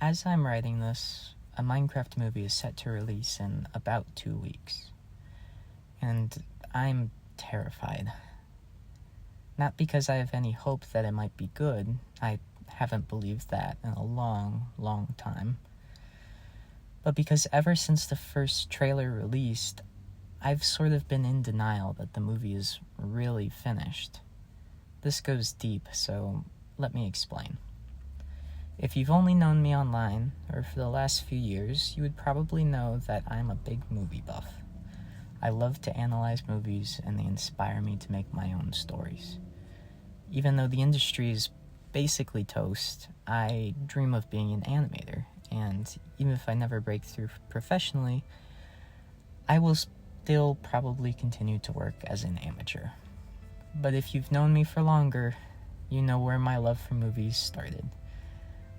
As I'm writing this, a Minecraft movie is set to release in about 2 weeks. And I'm terrified. Not because I have any hope that it might be good. I haven't believed that in a long, long time. But because ever since the first trailer released, I've sort of been in denial that the movie is really finished. This goes deep, so let me explain. If you've only known me online, or for the last few years, you would probably know that I'm a big movie buff. I love to analyze movies, and they inspire me to make my own stories. Even though the industry is basically toast, I dream of being an animator, and even if I never break through professionally, I will still probably continue to work as an amateur. But if you've known me for longer, you know where my love for movies started.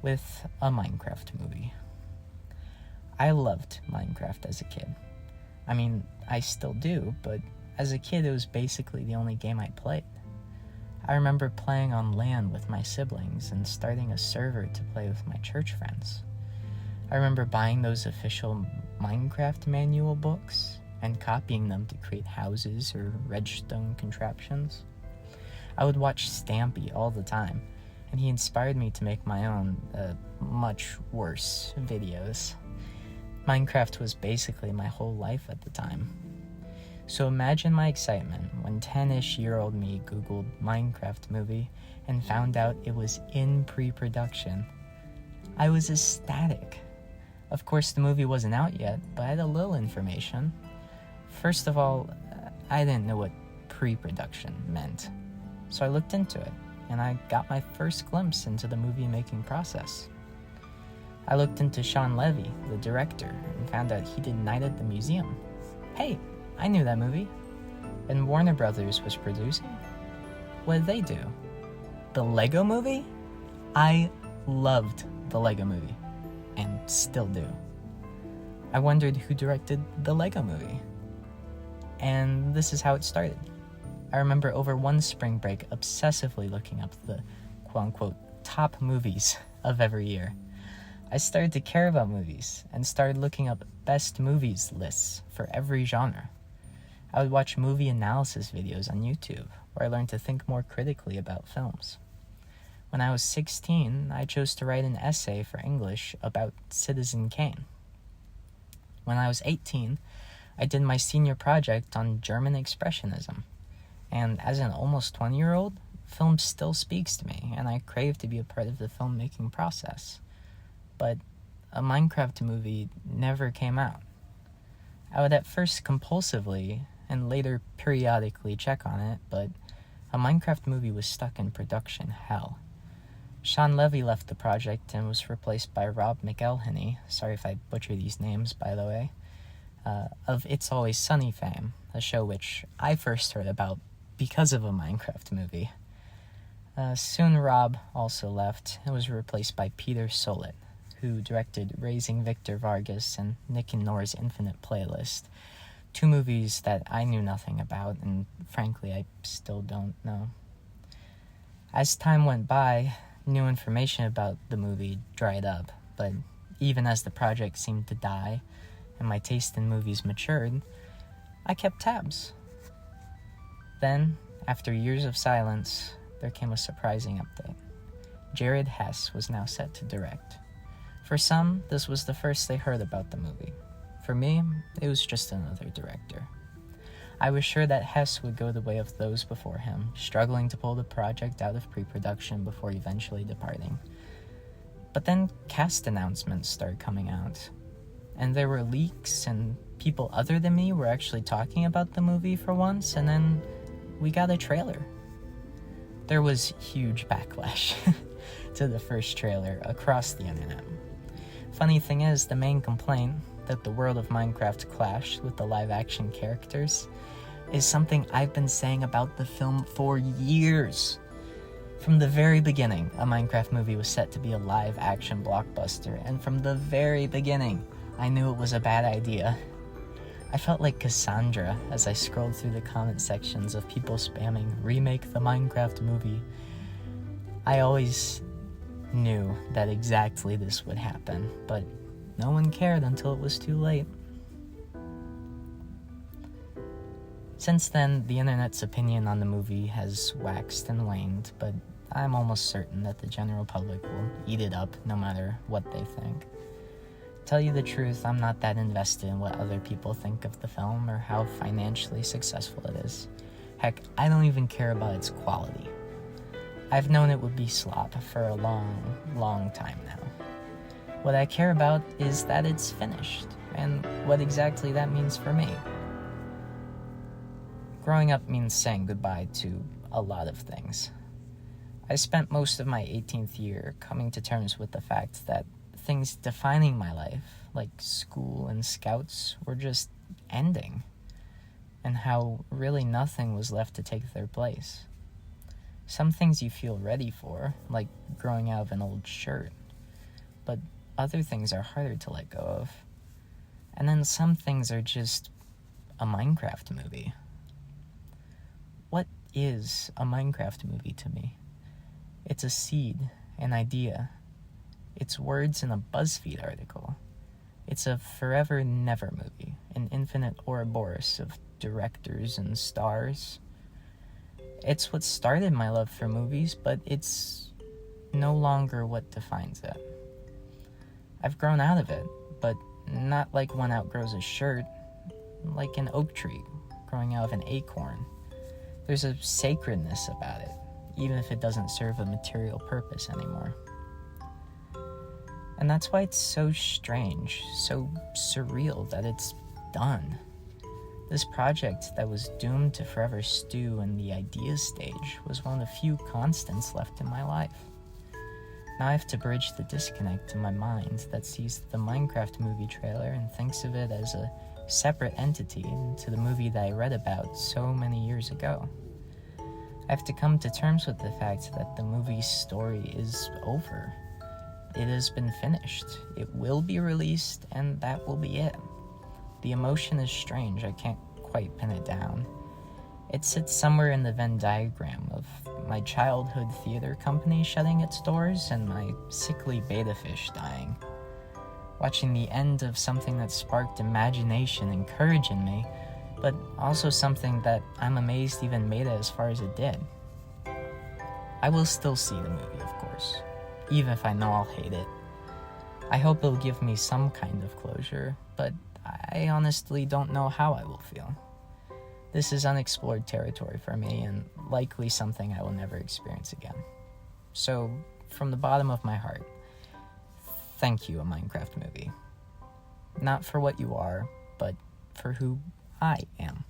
With a Minecraft movie. I loved Minecraft as a kid. I mean, I still do, but as a kid it was basically the only game I played. I remember playing on LAN with my siblings and starting a server to play with my church friends. I remember buying those official Minecraft manual books and copying them to create houses or redstone contraptions. I would watch Stampy all the time, and he inspired me to make my own, much worse videos. Minecraft was basically my whole life at the time. So imagine my excitement when 10-ish-year-old me Googled Minecraft movie and found out it was in pre-production. I was ecstatic. Of course, the movie wasn't out yet, but I had a little information. First of all, I didn't know what pre-production meant, so I looked into it, and I got my first glimpse into the movie-making process. I looked into Shawn Levy, the director, and found out he did Night at the Museum. Hey, I knew that movie. And Warner Brothers was producing. What did they do? The Lego Movie? I loved the Lego Movie, and still do. I wondered who directed the Lego Movie. And this is how it started. I remember over one spring break obsessively looking up the quote-unquote top movies of every year. I started to care about movies and started looking up best movies lists for every genre. I would watch movie analysis videos on YouTube where I learned to think more critically about films. When I was 16, I chose to write an essay for English about Citizen Kane. When I was 18, I did my senior project on German Expressionism. And as an almost 20-year-old, film still speaks to me, and I crave to be a part of the filmmaking process. But a Minecraft movie never came out. I would at first compulsively, and later periodically check on it, but a Minecraft movie was stuck in production hell. Shawn Levy left the project and was replaced by Rob McElhenney, sorry if I butcher these names by the way, of It's Always Sunny fame, a show which I first heard about because of a Minecraft movie. Soon Rob also left and was replaced by Peter Solit, who directed Raising Victor Vargas and Nick and Nora's Infinite Playlist, two movies that I knew nothing about, and frankly I still don't know. As time went by, new information about the movie dried up, but even as the project seemed to die and my taste in movies matured, I kept tabs. Then, after years of silence, there came a surprising update. Jared Hess was now set to direct. For some, this was the first they heard about the movie. For me, it was just another director. I was sure that Hess would go the way of those before him, struggling to pull the project out of pre-production before eventually departing. But then cast announcements started coming out, and there were leaks, and people other than me were actually talking about the movie for once, and then we got a trailer. There was huge backlash to the first trailer across the internet. Funny thing is, the main complaint, that the world of Minecraft clashed with the live-action characters, is something I've been saying about the film for years. From the very beginning, a Minecraft movie was set to be a live-action blockbuster, and from the very beginning, I knew it was a bad idea. I felt like Cassandra as I scrolled through the comment sections of people spamming remake the Minecraft movie. I always knew that exactly this would happen, but no one cared until it was too late. Since then, the internet's opinion on the movie has waxed and waned, but I'm almost certain that the general public will eat it up no matter what they think. Tell you the truth, I'm not that invested in what other people think of the film or how financially successful it is. Heck, I don't even care about its quality. I've known it would be slop for a long, long time now. What I care about is that it's finished, and what exactly that means for me. Growing up means saying goodbye to a lot of things. I spent most of my 18th year coming to terms with the fact that things defining my life, like school and scouts, were just ending, and how really nothing was left to take their place. Some things you feel ready for, like growing out of an old shirt, but other things are harder to let go of. And then some things are just a Minecraft movie. What is a Minecraft movie to me? It's a seed, an idea. It's words in a BuzzFeed article. It's a forever never movie, an infinite Ouroboros of directors and stars. It's what started my love for movies, but it's no longer what defines it. I've grown out of it, but not like one outgrows a shirt, like an oak tree growing out of an acorn. There's a sacredness about it, even if it doesn't serve a material purpose anymore. And that's why it's so strange, so surreal that it's done. This project that was doomed to forever stew in the ideas stage was one of the few constants left in my life. Now I have to bridge the disconnect in my mind that sees the Minecraft movie trailer and thinks of it as a separate entity to the movie that I read about so many years ago. I have to come to terms with the fact that the movie's story is over. It has been finished. It will be released, and that will be it. The emotion is strange. I can't quite pin it down. It sits somewhere in the Venn diagram of my childhood theater company shutting its doors and my sickly beta fish dying. Watching the end of something that sparked imagination and courage in me, but also something that I'm amazed even made it as far as it did. I will still see the movie, of course, even if I know I'll hate it. I hope it'll give me some kind of closure, but I honestly don't know how I will feel. This is unexplored territory for me, and likely something I will never experience again. So, from the bottom of my heart, thank you, a Minecraft movie. Not for what you are, but for who I am.